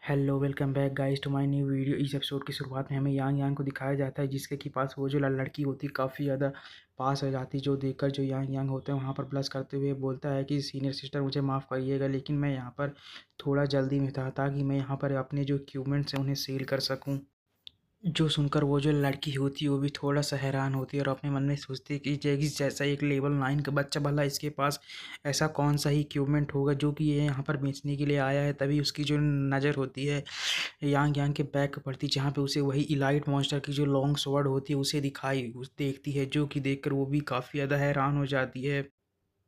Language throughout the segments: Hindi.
Hello welcome back guys to my new video. इस एपिसोड की शुरुआत में हमें यांग यांग को दिखाया जाता है जिसके की पास वो जो लड़की होती है काफ़ी ज़्यादा पास हो जाती है, जो देखकर जो यांग यांग होता है वहाँ पर प्लस करते हुए बोलता है कि सीनियर सिस्टर मुझे माफ़ करिएगा, लेकिन मैं यहाँ पर थोड़ा जल्दी में था ताकि मैं यहाँ पर अपने जो इक्विपमेंट्स हैं उन्हें सेल कर सकूँ। जो सुनकर वो जो लड़की होती है वो भी थोड़ा-सा हैरान होती है और अपने मन में सोचती है कि जैगिस जैसा एक लेवल 9 का बच्चा भला इसके पास ऐसा कौन-सा ही इक्विपमेंट होगा जो कि ये यहाँ पर बेचने के लिए आया है। तभी उसकी जो नज़र होती है यांग यांग के बैग पर पड़ती है, जहाँ पे उसे वही इलाइट मॉन्स्टर की जो लॉन्ग स्वॉर्ड होती है उसे देखती है, जो कि देखकर वो भी काफ़ी ज़्यादा हैरान हो जाती है।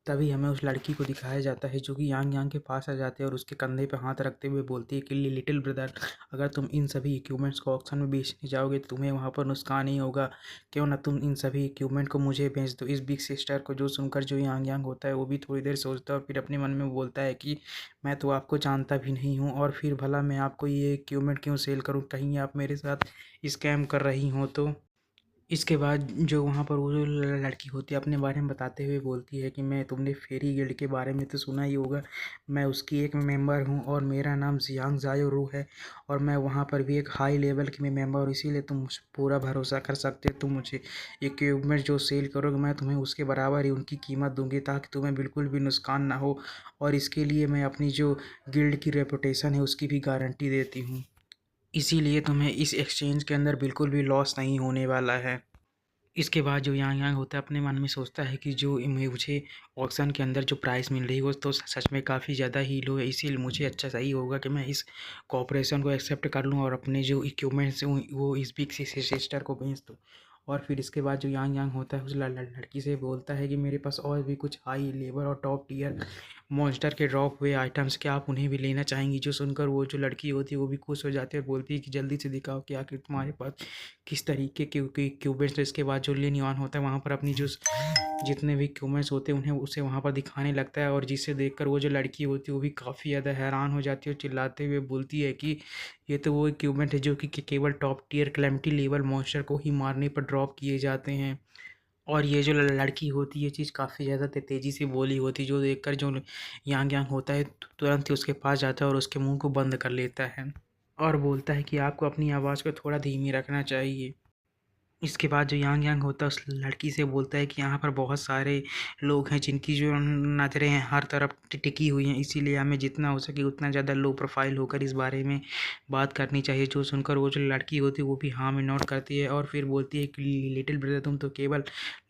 तभी हमें उस लड़की को दिखाया जाता है जो कि यांग यांग के पास आ जाती है और उसके कंधे पे हाथ रखते हुए बोलती है कि लिटिल ब्रदर, अगर तुम इन सभी इक्विपमेंट्स को ऑक्शन में बेचने जाओगे तो तुम्हें वहाँ पर नुकसान ही होगा। क्यों ना तुम इन सभी इक्विपमेंट को मुझे बेच दो, इस बिग सिस्टर को। जो सुनकर जो यांग यांग होता है वो भी थोड़ी देर सोचता है और फिर अपने मन में बोलता है कि मैं तो आपको जानता भी नहीं हूँ और फिर भला मैं आपको ये इक्विपमेंट क्यों सेल करूँ, कहीं आप मेरे साथ स्कैम कर रही हो तो। इसके बाद जो वहाँ पर वो जो लड़की होती है अपने बारे में बताते हुए बोलती है कि मैं तुमने फेरी गिल्ड के बारे में तो सुना ही होगा, मैं उसकी एक मेंबर हूँ और मेरा नाम जियांग जायो रू है और मैं वहाँ पर भी एक हाई लेवल की मैं मेंबर हूँ, इसीलिए तुम मुझ पर पूरा भरोसा कर सकते हो। तुम मुझे इक्विपमेंट जो सेल करोगे मैं तुम्हें उसके बराबर ही उनकी कीमत दूंगी ताकि तुम्हें बिल्कुल भी नुकसान ना हो, और इसके लिए मैं अपनी जो गिल्ड की रेपुटेशन है उसकी भी गारंटी देती हूँ। इसीलिए तुम्हें इस एक्सचेंज के अंदर बिल्कुल भी लॉस नहीं होने वाला है। इसके बाद जो यांग यांग होता है अपने मन में सोचता है कि जो मुझे ऑक्शन के अंदर जो प्राइस मिल रही है वो तो सच में काफ़ी ज़्यादा ही लो है, इसीलिए मुझे अच्छा सही होगा कि मैं इस कॉपरेशन को एक्सेप्ट कर लूँ और अपने जो इक्विपमेंट्स हैं वो इस बिग सिस्टर को भेज दूँ। और फिर इसके बाद जो यांग यांग होता है उस लड़की से बोलता है कि मेरे पास और भी कुछ हाई लेवल और टॉप टीयर मॉन्स्टर के ड्रॉप हुए आइटम्स, क्या आप उन्हें भी लेना चाहेंगी। जो सुनकर वो जो लड़की होती है वो भी खुश हो जाती है और बोलती है कि जल्दी से दिखाओ कि आखिर तुम्हारे पास किस तरीके के इक्विपमेंट्स। तो इसके बाद जो लिन होता है वहाँ पर अपनी जो जितने भी इक्विपमेंट्स होते हैं उन्हें उसे वहाँ पर दिखाने लगता है, और जिसे देखकर वो जो लड़की होती है वो भी काफ़ी ज़्यादा हैरान हो जाती है और चिल्लाते हुए बोलती है कि ये तो वो इक्विपमेंट है जो कि केवल top tier calamity level monster को ही मारने पर ड्रॉप किए जाते हैं। और ये जो लड़की होती है ये चीज़ काफ़ी ज़्यादा तेज़ी से बोली होती है, जो देखकर जो यांग यांग होता है तुरंत ही उसके पास जाता है और उसके मुंह को बंद कर लेता है और बोलता है कि आपको अपनी आवाज़ को थोड़ा धीमी रखना चाहिए। इसके बाद जो यांग यांग होता है उस लड़की से बोलता है कि यहाँ पर बहुत सारे लोग हैं जिनकी जो नज़रें हैं हर तरफ टिकी हुई हैं, इसीलिए हमें जितना हो सके उतना ज़्यादा लो प्रोफाइल होकर इस बारे में बात करनी चाहिए। जो सुनकर वो जो लड़की होती है वो भी हाँ में नोट करती है और फिर बोलती है कि लिटिल ब्रदर, तुम तो केवल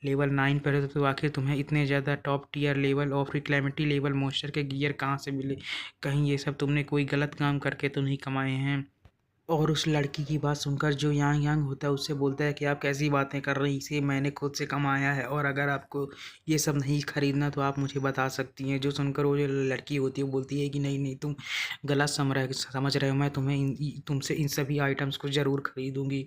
लेवल 9 पर हो तो आखिर तुम्हें इतने ज़्यादा टॉप टीयर लेवल और फिर क्लैमिटी लेवल मॉन्स्टर के गियर कहाँ से मिले, कहीं ये सब तुमने कोई गलत काम करके तो नहीं कमाए हैं। और उस लड़की की बात सुनकर जो यांग यांग होता है उससे बोलता है कि आप कैसी बातें कर रही हैं, इसे मैंने खुद से कमाया है और अगर आपको ये सब नहीं खरीदना तो आप मुझे बता सकती हैं। जो सुनकर वो जो लड़की होती है वो बोलती है कि नहीं नहीं, तुम गलत समझ रहे हो, मैं तुमसे इन सभी आइटम्स को ज़रूर खरीदूंगी।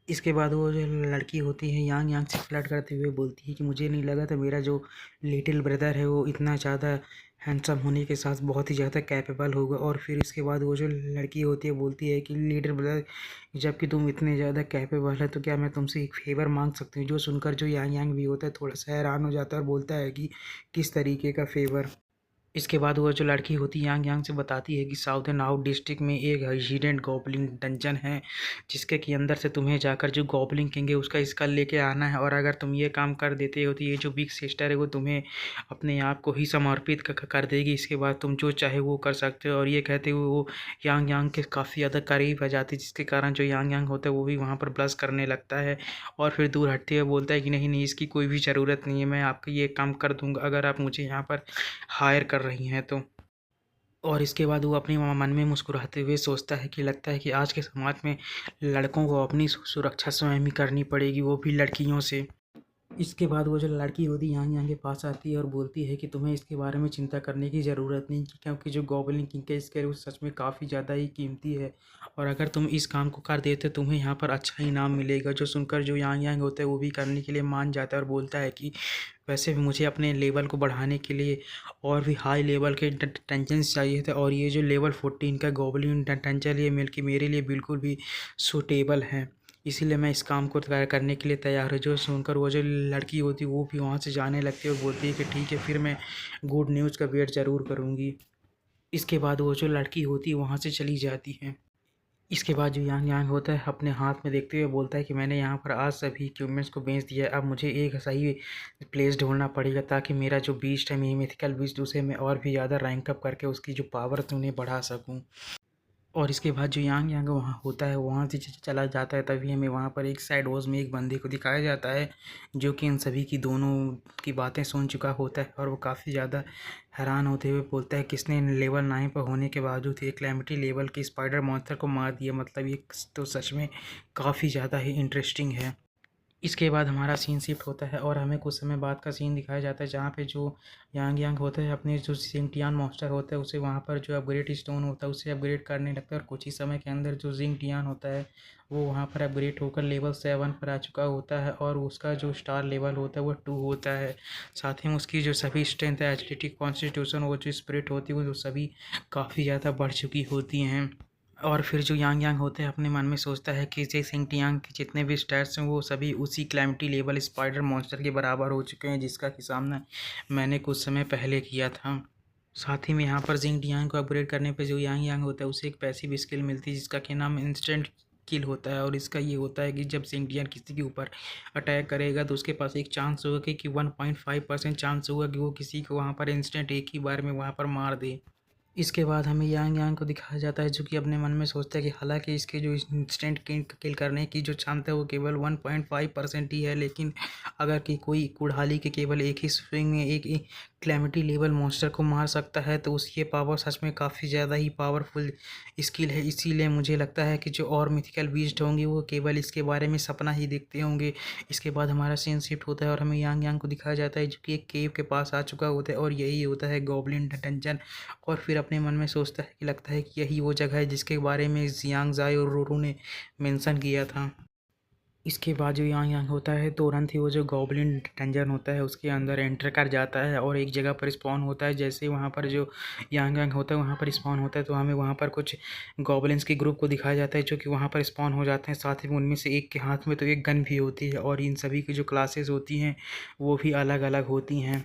इसके बाद वो जो लड़की होती है यांग यांग से फ्लर्ट करते हुए बोलती है कि मुझे नहीं लगा था मेरा जो लिटिल ब्रदर है वो इतना ज़्यादा हैंडसम होने के साथ बहुत ही ज़्यादा कैपेबल होगा। और फिर इसके बाद वो जो लड़की होती है बोलती है कि लिटिल ब्रदर, जबकि तुम इतने ज़्यादा कैपेबल है तो क्या मैं तुमसे एक फेवर मांग सकती हूँ। जो सुनकर जो यांग यांग भी होता है थोड़ा सा हैरान हो जाता है और बोलता है कि किस तरीके का फेवर। इसके बाद वो जो लड़की होती है यांग यांग से बताती है कि साउथर्न आउट डिस्ट्रिक्ट में एक हिडन गॉब्लिन डंजन है जिसके के अंदर से तुम्हें जाकर जो गॉब्लिन किंग है उसका स्कल लेके आना है, और अगर तुम ये काम कर देते हो तो ये जो बिग सिस्टर है वो तुम्हें अपने आप को ही समर्पित कर देगी। इसके बाद तुम जो चाहे वो कर सकते हो। और ये कहते हुए वो यांग यांग के काफ़ी ज़्यादा करीब आ जाती है, जिसके कारण जो यांग यांग होता है वो भी वहाँ पर ब्लश करने लगता है और फिर दूर हटते हुए बोलता है कि नहीं नहीं, इसकी कोई भी ज़रूरत नहीं है, मैं आपका ये काम कर दूँगा अगर आप मुझे यहाँ पर हायर कर रही हैं तो। और इसके बाद वो अपने मन में मुस्कुराते हुए सोचता है कि लगता है कि आज के समाज में लड़कों को अपनी सुरक्षा स्वयं ही करनी पड़ेगी, वो भी लड़कियों से। इसके बाद वो जो लड़की होती है यांग यांग के पास आती है और बोलती है कि तुम्हें इसके बारे में चिंता करने की ज़रूरत नहीं, क्योंकि जो गॉब्लिन किंग का स्केल वो सच में काफ़ी ज़्यादा ही कीमती है और अगर तुम इस काम को कर देते तो तुम्हें यहाँ पर अच्छा इनाम मिलेगा। जो सुनकर जो यांग यांग होता है वो भी करने के लिए मान जाता है और बोलता है कि वैसे भी मुझे अपने लेवल को बढ़ाने के लिए और भी हाई लेवल के टेंशन्स चाहिए थे, और ये जो लेवल 14 का गॉब्लिन टेंशन ये मिल के मेरे लिए बिल्कुल भी सूटेबल है, इसीलिए मैं इस काम को करने के लिए तैयार हूँ। जो सुनकर वो जो लड़की होती है वो भी वहाँ से जाने लगती है और बोलती है कि ठीक है, फिर मैं गुड न्यूज़ का वेट ज़रूर करूँगी। इसके बाद वो जो लड़की होती है वहाँ से चली जाती है। इसके बाद जो यांग यांग होता है अपने हाथ में देखते हुए बोलता है कि मैंने यहाँ पर आज सभी इक्विपमेंट्स को बेच दिया है, अब मुझे एक सही प्लेस ढूंढना पड़ेगा ताकि मेरा जो बीस्ट है मिथिकल बीस्ट उसे मैं और भी ज़्यादा रैंक अप करके उसकी जो पावर है उन्हें बढ़ा सकूँ। और इसके बाद जो यांग यांग वहाँ होता है वहाँ से चला जाता है, तभी हमें वहाँ पर एक साइड वॉज में एक बंदे को दिखाया जाता है जो कि इन सभी की दोनों की बातें सुन चुका होता है और वो काफ़ी ज़्यादा हैरान होते हुए बोलता है किसने लेवल 9 पर होने के बावजूद एक कैलेमिटी लेवल के स्पाइडर मॉन्स्टर को मार दिया, मतलब ये तो सच में काफ़ी ज़्यादा ही इंटरेस्टिंग है। इसके बाद हमारा सीन शिफ्ट होता है और हमें कुछ समय बाद का सीन दिखाया जाता है जहाँ पे जो यांग यांग होता है अपने जो जिंगटियान मॉन्स्टर होता है उसे वहाँ पर जो अपग्रेड स्टोन होता है उसे अपग्रेड करने लगता है और कुछ ही समय के अंदर जो जिंगटियान होता है वो वहाँ पर अपग्रेड होकर लेवल 7 पर आ चुका होता है और उसका जो स्टार लेवल होता है वो 2 होता है। साथ ही में उसकी जो सभी स्ट्रेंथ है, एजिलिटी, कॉन्स्टिट्यूशन, वो जो स्पिरिट होती है वो सभी काफ़ी ज़्यादा बढ़ चुकी होती हैं। और फिर जो यांग यांग होते हैं अपने मन में सोचता है कि जे सिंगटियांग के जितने भी स्टैट्स हैं वो सभी उसी कैलेमिटी लेवल स्पाइडर मॉन्स्टर के बराबर हो चुके हैं जिसका कि सामना मैंने कुछ समय पहले किया था। साथ ही में यहाँ पर जिंगटियांग को अपग्रेड करने पे जो यांग यांग होता है उसे एक पैसिव स्किल मिलती है जिसका कि नाम इंस्टेंट किल होता है और इसका ये होता है कि जब जिंगटियान किसी के ऊपर अटैक करेगा तो उसके पास एक चांस होगा कि 1.5% चांस होगा कि वो किसी को वहाँ पर इंस्टेंट एक ही बार में वहाँ पर मार दे। इसके बाद हमें यांग यांग को दिखाया जाता है जो कि अपने मन में सोचता है कि हालांकि इसके जो इंस्टेंट किल करने की जो क्षमता है वो केवल 1.5% ही है, लेकिन अगर कि कोई कुड़ाली के केवल एक ही स्विंग में एक क्लैमिटी लेवल मॉन्स्टर को मार सकता है तो उसकी ये पावर सच में काफ़ी ज़्यादा ही पावरफुल स्किल है। इसीलिए मुझे लगता है कि जो और मिथिकल बीस्ट होंगे वो केवल इसके बारे में सपना ही देखते होंगे। इसके बाद हमारा सीन शिफ्ट होता है और हमें यांग यांग को दिखाया जाता है जो कि एक केव के पास आ चुका होता है और यही होता है गॉब्लिन डंजन। और फिर अपने मन में सोचता है कि लगता है कि यही वो जगह है जिसके बारे में जियांग जाई और रोरो ने मेंशन किया था। इसके बाद जो यांग यांग होता है तुरंत ही वो जो गॉब्लिन डंजन होता है उसके अंदर एंटर कर जाता है और एक जगह पर स्पॉन होता है। जैसे वहाँ पर जो यांग यांग होता है वहाँ पर स्पॉन होता है तो हमें वहाँ पर कुछ गॉब्लिन्स के ग्रुप को दिखाया जाता है जो कि वहाँ पर स्पॉन हो जाते हैं। साथ ही में उनमें से एक के हाथ में तो एक गन भी होती है और इन सभी की जो क्लासेस होती हैं वो भी अलग अलग होती हैं।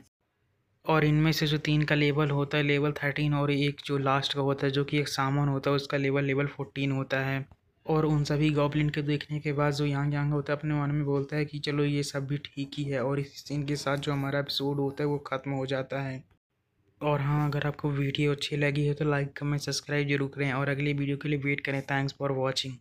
और इनमें से जो 3 का लेवल होता है लेवल 13 और एक जो लास्ट का होता है जो कि एक सामान होता है उसका लेवल 14 होता है। और उन सभी गॉब्लिन के देखने के बाद जो यांग यांग होता है अपने मन में बोलता है कि चलो ये सब भी ठीक ही है और इस सीन के साथ जो हमारा एपिसोड होता है वो ख़त्म हो जाता है। और हाँ, अगर आपको वीडियो अच्छी लगी है तो लाइक कमेंट सब्सक्राइब जरूर करें और अगली वीडियो के लिए वेट करें। Thanks for watching.